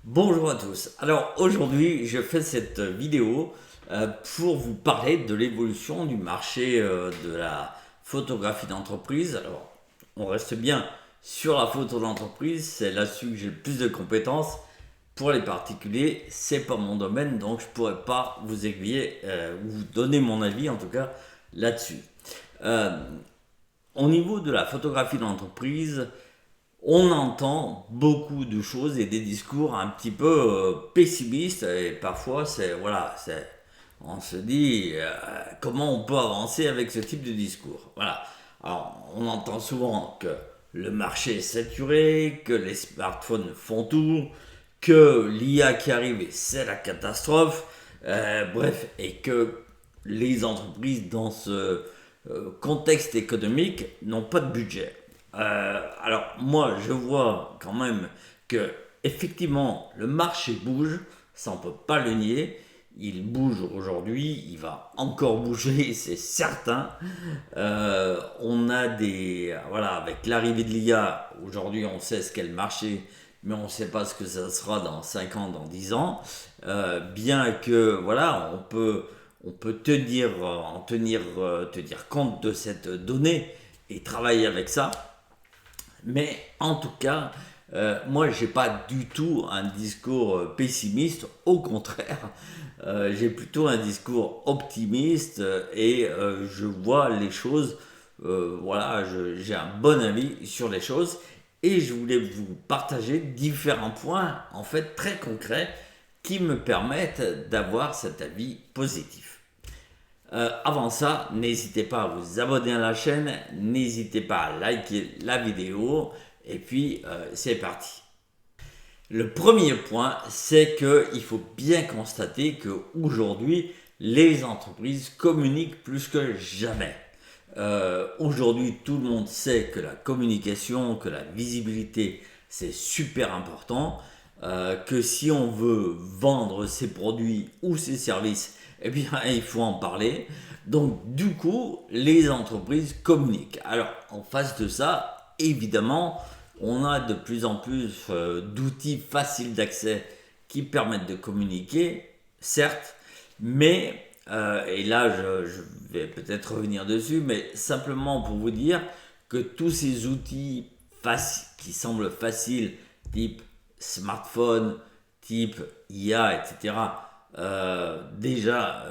Bonjour à tous. Alors aujourd'hui, je fais cette vidéo pour vous parler de l'évolution du marché de la photographie d'entreprise. Alors, on reste bien sur la photo d'entreprise, c'est là-dessus que j'ai le plus de compétences. Pour les particuliers, c'est pas mon domaine, donc je pourrais pas vous aiguiller ou vous donner mon avis en tout cas là-dessus. Euh, Au niveau de la photographie d'entreprise, on entend beaucoup de choses et des discours un petit peu pessimistes et parfois on se dit comment on peut avancer avec ce type de discours. Voilà. Alors on entend souvent que le marché est saturé, que les smartphones font tout, que l'IA qui arrive c'est la catastrophe, bref, et que les entreprises dans ce contexte économique n'ont pas de budget. Alors moi je vois quand même que effectivement le marché bouge, ça on peut pas le nier. Il bouge aujourd'hui, il va encore bouger, c'est certain. On a des voilà avec l'arrivée de l'IA, aujourd'hui on sait ce qu'est le marché, mais on ne sait pas ce que ça sera dans 5 ans, dans 10 ans. Bien que voilà, on peut tenir compte de cette donnée et travailler avec ça. Mais en tout cas, moi, j'ai pas du tout un discours pessimiste. Au contraire, j'ai plutôt un discours optimiste et je vois les choses. Voilà, j'ai un bon avis sur les choses et je voulais vous partager différents points en fait très concrets qui me permettent d'avoir cet avis positif. Avant ça, n'hésitez pas à vous abonner à la chaîne, n'hésitez pas à liker la vidéo, et puis c'est parti. Le premier point, c'est qu'il faut bien constater qu'aujourd'hui, les entreprises communiquent plus que jamais. Aujourd'hui, tout le monde sait que la communication, que la visibilité, c'est super important. Que si on veut vendre ses produits ou ses services, eh bien, il faut en parler. Donc, du coup, les entreprises communiquent. Alors, en face de ça, évidemment, on a de plus en plus d'outils faciles d'accès qui permettent de communiquer, certes, mais, et là je vais peut-être revenir dessus, mais simplement pour vous dire que tous ces outils qui semblent faciles, type smartphone, type IA, etc., déjà,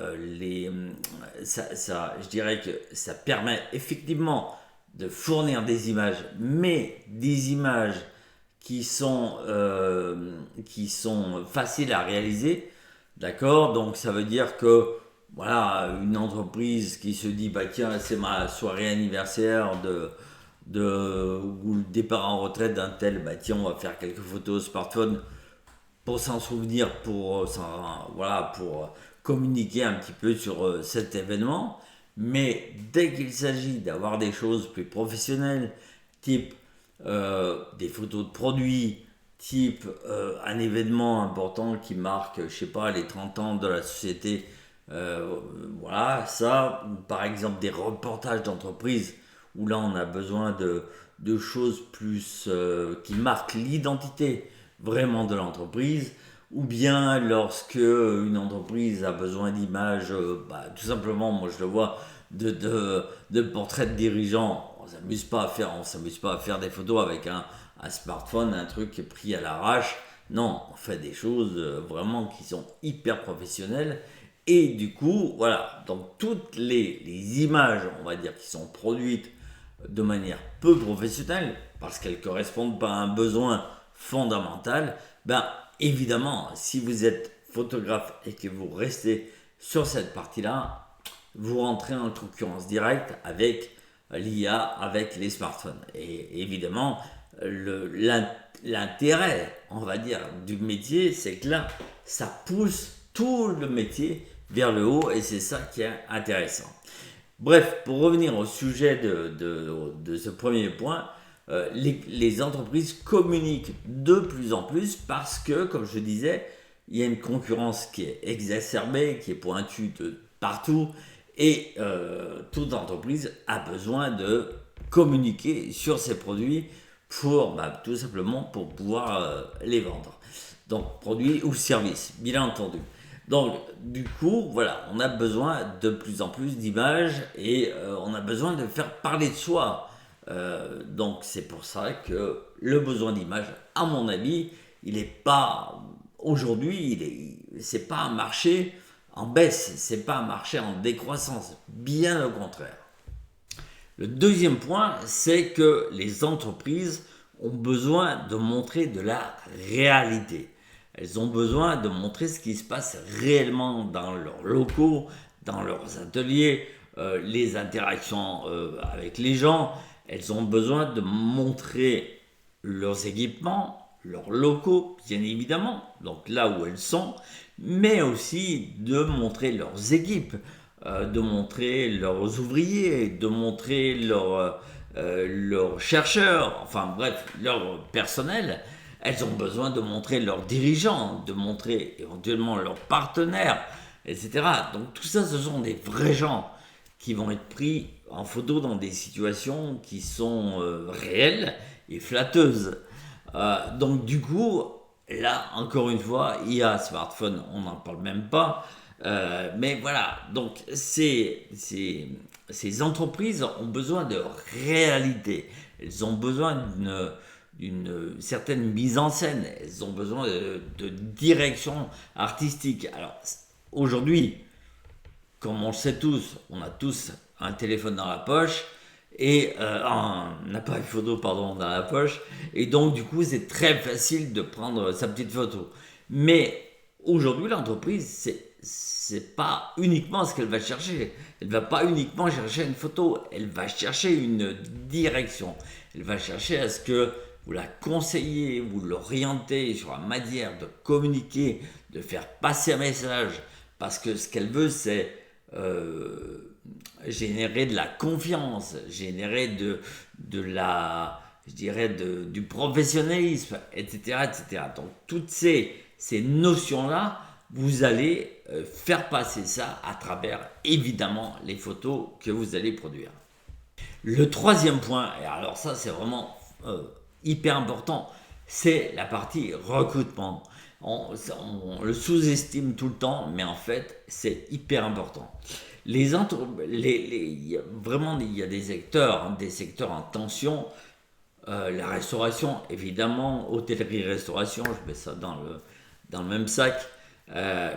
je dirais que ça permet effectivement de fournir des images, mais des images qui sont faciles à réaliser, d'accord. Donc ça veut dire que voilà, une entreprise qui se dit bah tiens c'est ma soirée anniversaire ou le départ en retraite d'un tel, bah tiens on va faire quelques photos au smartphone pour s'en souvenir, pour communiquer un petit peu sur cet événement. Mais dès qu'il s'agit d'avoir des choses plus professionnelles, type des photos de produits, type un événement important qui marque, je sais pas, les 30 ans de la société, voilà, ça, ou par exemple des reportages d'entreprise, où là on a besoin de choses plus qui marquent l'identité vraiment de l'entreprise, ou bien lorsque une entreprise a besoin d'images, tout simplement, moi je le vois, de portraits de dirigeants. On s'amuse pas à faire des photos avec un smartphone, un truc qui est pris à l'arrache. Non, on fait des choses vraiment qui sont hyper professionnelles. Et du coup, voilà, donc toutes les images, on va dire, qui sont produites de manière peu professionnelle, parce qu'elles ne correspondent pas à un besoin fondamental, ben évidemment, si vous êtes photographe et que vous restez sur cette partie-là, vous rentrez en concurrence directe avec l'IA, avec les smartphones. Et évidemment, l'intérêt, on va dire, du métier, c'est que là, ça pousse tout le métier vers le haut et c'est ça qui est intéressant. Bref, pour revenir au sujet de ce premier point, les entreprises communiquent de plus en plus parce que, comme je disais, il y a une concurrence qui est exacerbée, qui est pointue de partout, et toute entreprise a besoin de communiquer sur ses produits tout simplement pour pouvoir les vendre. Donc, produit ou service, bien entendu. Donc, du coup, voilà, on a besoin de plus en plus d'images et on a besoin de faire parler de soi. Donc, c'est pour ça que le besoin d'image, à mon avis, il n'est pas aujourd'hui, c'est pas un marché en baisse, c'est pas un marché en décroissance, bien au contraire. Le deuxième point, c'est que les entreprises ont besoin de montrer de la réalité. Elles ont besoin de montrer ce qui se passe réellement dans leurs locaux, dans leurs ateliers, les interactions avec les gens. Elles ont besoin de montrer leurs équipements, leurs locaux, bien évidemment, donc là où elles sont, mais aussi de montrer leurs équipes, de montrer leurs ouvriers, de montrer leurs chercheurs, enfin bref, leur personnel. Elles ont besoin de montrer leurs dirigeants, de montrer éventuellement leurs partenaires, etc. Donc tout ça, ce sont des vrais gens qui vont être pris en photo dans des situations qui sont réelles et flatteuses. Donc du coup, là, encore une fois, IA, smartphone, on n'en parle même pas. Mais voilà, donc ces entreprises ont besoin de réalité. Elles ont besoin d'une certaine mise en scène. Elles ont besoin de direction artistique. Alors, aujourd'hui, comme on le sait tous, on a tous un téléphone dans la poche et un appareil photo dans la poche, et donc du coup c'est très facile de prendre sa petite photo. Mais aujourd'hui l'entreprise c'est pas uniquement ce qu'elle va chercher. Elle va pas uniquement chercher une photo, elle va chercher une direction. Elle va chercher à ce que vous la conseillez, vous l'orientez sur la manière de communiquer, de faire passer un message, parce que ce qu'elle veut c'est générer de la confiance, générer de la, je dirais, du professionnalisme, etc., etc. Donc toutes ces notions-là, vous allez faire passer ça à travers, évidemment, les photos que vous allez produire. Le troisième point, et alors ça c'est vraiment hyper important, c'est la partie recrutement. On le sous-estime tout le temps, mais en fait c'est hyper important. Il y a des secteurs en tension. La restauration, évidemment, hôtellerie-restauration, je mets ça dans le même sac.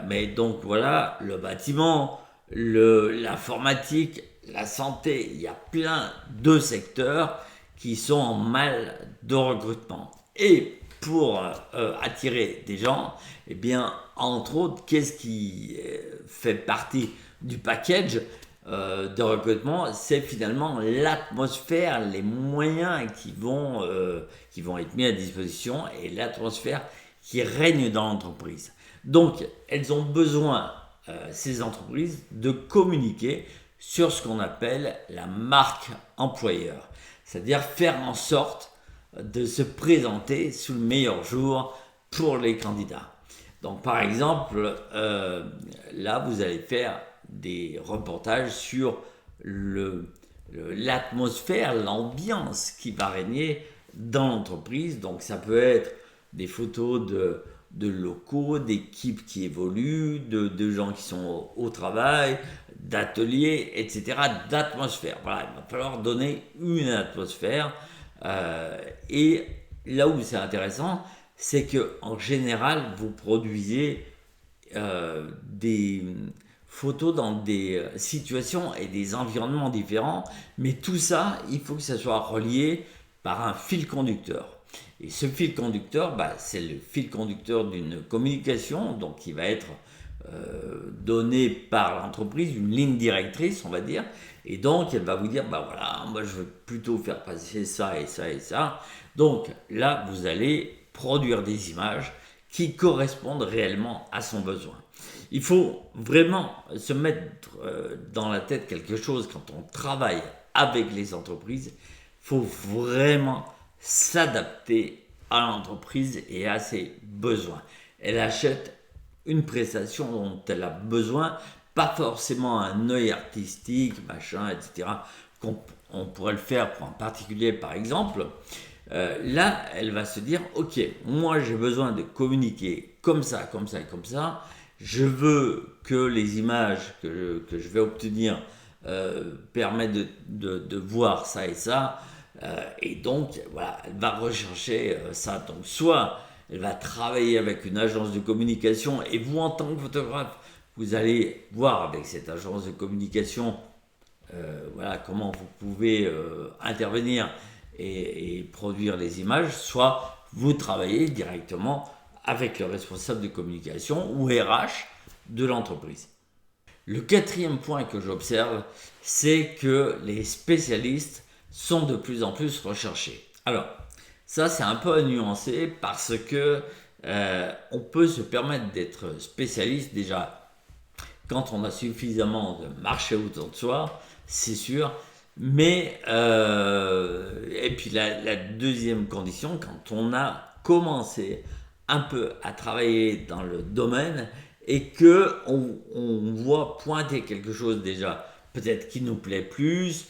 Mais donc voilà, le bâtiment, l'informatique, la santé, il y a plein de secteurs qui sont en mal de recrutement. Et pour attirer des gens, eh bien, entre autres, qu'est-ce qui fait partie du package de recrutement? C'est finalement l'atmosphère, les moyens qui vont être mis à disposition et l'atmosphère qui règne dans l'entreprise. Donc, elles ont besoin, ces entreprises, de communiquer sur ce qu'on appelle la marque employeur. C'est-à-dire faire en sorte de se présenter sous le meilleur jour pour les candidats. Donc, par exemple, là, vous allez faire des reportages sur l'atmosphère, l'ambiance qui va régner dans l'entreprise. Donc, ça peut être des photos de locaux, d'équipes qui évoluent, de gens qui sont au travail, d'ateliers, etc., d'atmosphère. Voilà, il va falloir donner une atmosphère. Et là où c'est intéressant, c'est qu'en général, vous produisez des photos dans des situations et des environnements différents, mais tout ça, il faut que ça soit relié par un fil conducteur. Et ce fil conducteur, c'est le fil conducteur d'une communication, donc qui va être donnée par l'entreprise, une ligne directrice, on va dire, et donc elle va vous dire, voilà, moi je veux plutôt faire passer ça et ça et ça. Donc là, vous allez produire des images qui correspondent réellement à son besoin. Il faut vraiment se mettre dans la tête quelque chose quand on travaille avec les entreprises. Il faut vraiment s'adapter à l'entreprise et à ses besoins. Elle achète une prestation dont elle a besoin, pas forcément un œil artistique, machin, etc., qu'on pourrait le faire pour un particulier, par exemple. là, elle va se dire, ok, moi j'ai besoin de communiquer comme ça, comme ça et comme ça. Je veux que les images que je vais obtenir permettent de voir ça et ça. Et donc, voilà, elle va rechercher ça. Donc, soit elle va travailler avec une agence de communication et vous, en tant que photographe, vous allez voir avec cette agence de communication voilà, comment vous pouvez intervenir et produire les images, soit vous travaillez directement avec le responsable de communication ou RH de l'entreprise. Le quatrième point que j'observe, c'est que les spécialistes sont de plus en plus recherchés. Alors, ça c'est un peu à nuancer parce que on peut se permettre d'être spécialiste déjà quand on a suffisamment de marché autour de soi, c'est sûr. Mais, et puis la deuxième condition, quand on a commencé un peu à travailler dans le domaine et que on voit pointer quelque chose déjà, peut-être qui nous plaît plus,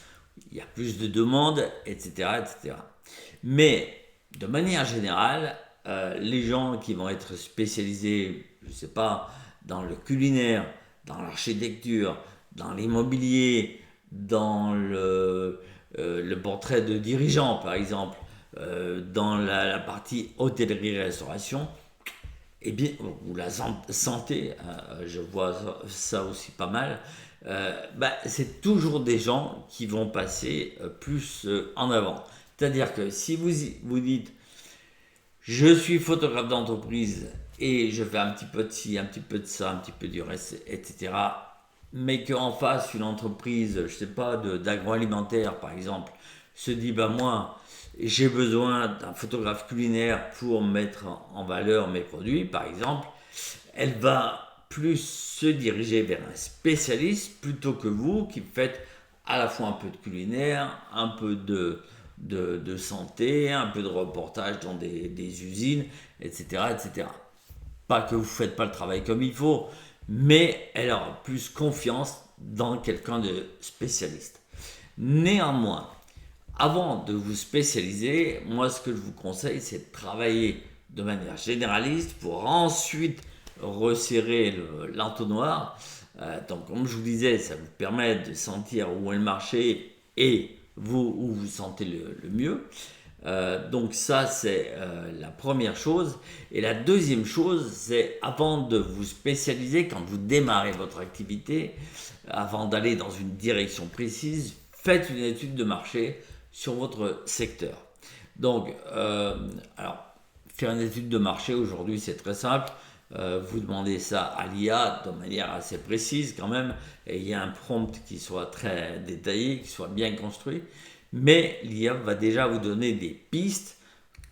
il y a plus de demandes, etc., etc. Mais de manière générale, les gens qui vont être spécialisés, je ne sais pas, dans le culinaire, dans l'architecture, dans l'immobilier, dans le portrait de dirigeant, par exemple, dans la partie hôtellerie-restauration, eh bien, ou la santé, je vois ça aussi pas mal, c'est toujours des gens qui vont passer plus en avant. C'est-à-dire que si vous dites, je suis photographe d'entreprise et je fais un petit peu de ci, un petit peu de ça, un petit peu du reste, etc., mais qu'en face, une entreprise, je sais pas, d'agroalimentaire par exemple, se dit, moi, j'ai besoin d'un photographe culinaire pour mettre en valeur mes produits, par exemple, elle va plus se diriger vers un spécialiste plutôt que vous qui faites à la fois un peu de culinaire, un peu de santé, un peu de reportage dans des usines, etc., etc. Pas que vous ne faites pas le travail comme il faut, mais elle aura plus confiance dans quelqu'un de spécialiste. Néanmoins, avant de vous spécialiser, moi ce que je vous conseille, c'est de travailler de manière généraliste pour ensuite resserrer l'entonnoir. Donc comme je vous disais, ça vous permet de sentir où est le marché et vous où vous sentez le mieux. Donc ça c'est la première chose. Et la deuxième chose, c'est avant de vous spécialiser, quand vous démarrez votre activité, avant d'aller dans une direction précise, faites une étude de marché sur votre secteur. Donc, alors, faire une étude de marché aujourd'hui, c'est très simple. Vous demandez ça à l'IA de manière assez précise quand même, et il y a un prompt qui soit très détaillé, qui soit bien construit. Mais l'IA va déjà vous donner des pistes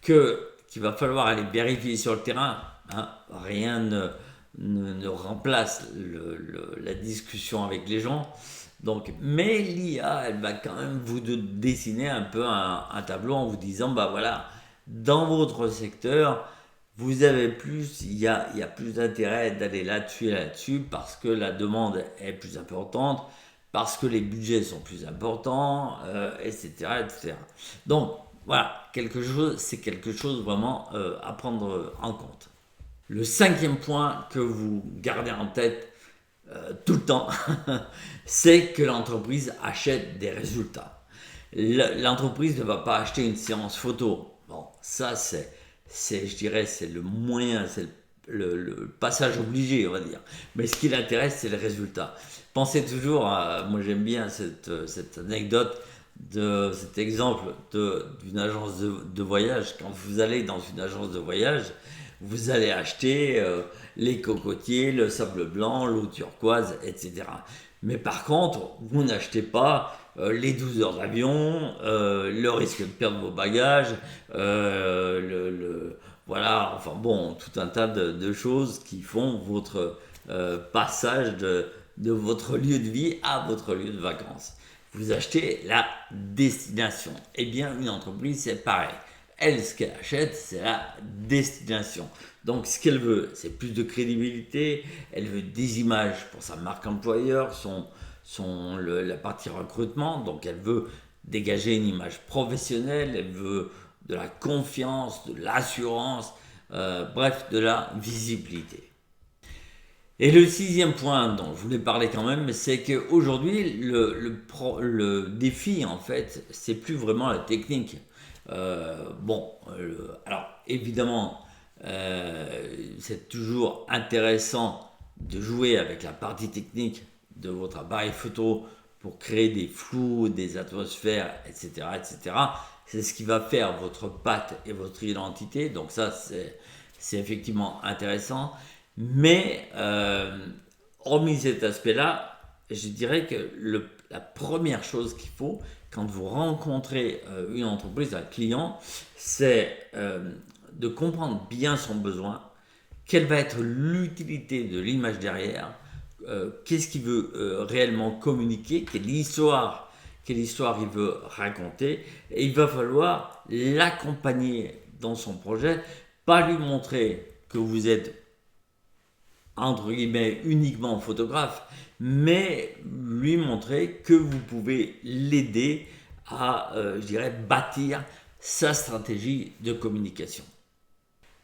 qu'il va falloir aller vérifier sur le terrain. Hein. Rien ne remplace la discussion avec les gens. Donc, mais l'IA, elle va quand même vous dessiner un peu un tableau en vous disant, voilà, dans votre secteur, vous avez plus, il y a plus d'intérêt d'aller là-dessus et là-dessus parce que la demande est plus importante, parce que les budgets sont plus importants, etc., etc. Donc, voilà, c'est quelque chose vraiment à prendre en compte. Le cinquième point que vous gardez en tête tout le temps, c'est que l'entreprise achète des résultats. L'entreprise ne va pas acheter une séance photo. Bon, ça je dirais, c'est le moyen, c'est le passage obligé, on va dire. Mais ce qui l'intéresse, c'est le résultat. Pensez toujours moi j'aime bien cette anecdote, cet exemple d'une agence de voyage. Quand vous allez dans une agence de voyage, vous allez acheter les cocotiers, le sable blanc, l'eau turquoise, etc. Mais par contre, vous n'achetez pas les 12 heures d'avion, le risque de perdre vos bagages, voilà, enfin bon, tout un tas de choses qui font votre passage de votre lieu de vie à votre lieu de vacances. Vous achetez la destination. Eh bien, une entreprise, c'est pareil. Elle, ce qu'elle achète, c'est la destination. Donc, ce qu'elle veut, c'est plus de crédibilité. Elle veut des images pour sa marque employeur, la partie recrutement. Donc, elle veut dégager une image professionnelle. Elle veut de la confiance, de l'assurance, bref, de la visibilité. Et le sixième point dont je voulais parler quand même, c'est qu'aujourd'hui, le défi, en fait, c'est plus vraiment la technique. Alors évidemment, c'est toujours intéressant de jouer avec la partie technique de votre appareil photo pour créer des flous, des atmosphères, etc., etc. C'est ce qui va faire votre patte et votre identité. Donc ça, c'est effectivement intéressant. Mais hormis cet aspect-là, je dirais que la première chose qu'il faut quand vous rencontrez une entreprise, un client, c'est de comprendre bien son besoin, quelle va être l'utilité de l'image derrière, qu'est-ce qu'il veut réellement communiquer, quelle histoire il veut raconter, et il va falloir l'accompagner dans son projet, pas lui montrer que vous êtes entre guillemets uniquement photographe, mais lui montrer que vous pouvez l'aider à, je dirais, bâtir sa stratégie de communication.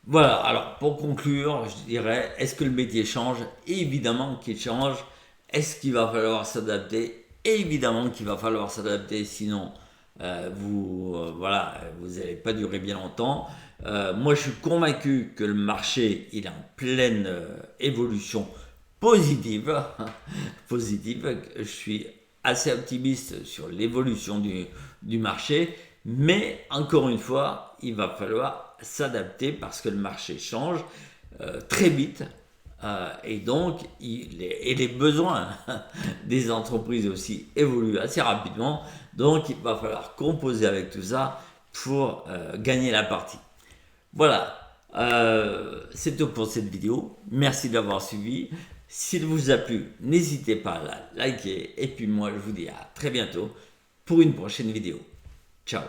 Voilà, alors pour conclure, je dirais, est-ce que le métier change? Évidemment qu'il change. Est-ce qu'il va falloir s'adapter? Évidemment qu'il va falloir s'adapter, sinon vous n'allez pas durer bien longtemps. Moi, je suis convaincu que le marché il est en pleine évolution positive. Positive. Je suis assez optimiste sur l'évolution du marché, mais encore une fois, il va falloir s'adapter parce que le marché change très vite. Et donc, les besoins des entreprises aussi évoluent assez rapidement. Donc, il va falloir composer avec tout ça pour gagner la partie. Voilà, c'est tout pour cette vidéo. Merci d'avoir suivi. S'il vous a plu, n'hésitez pas à la liker. Et puis moi, je vous dis à très bientôt pour une prochaine vidéo. Ciao.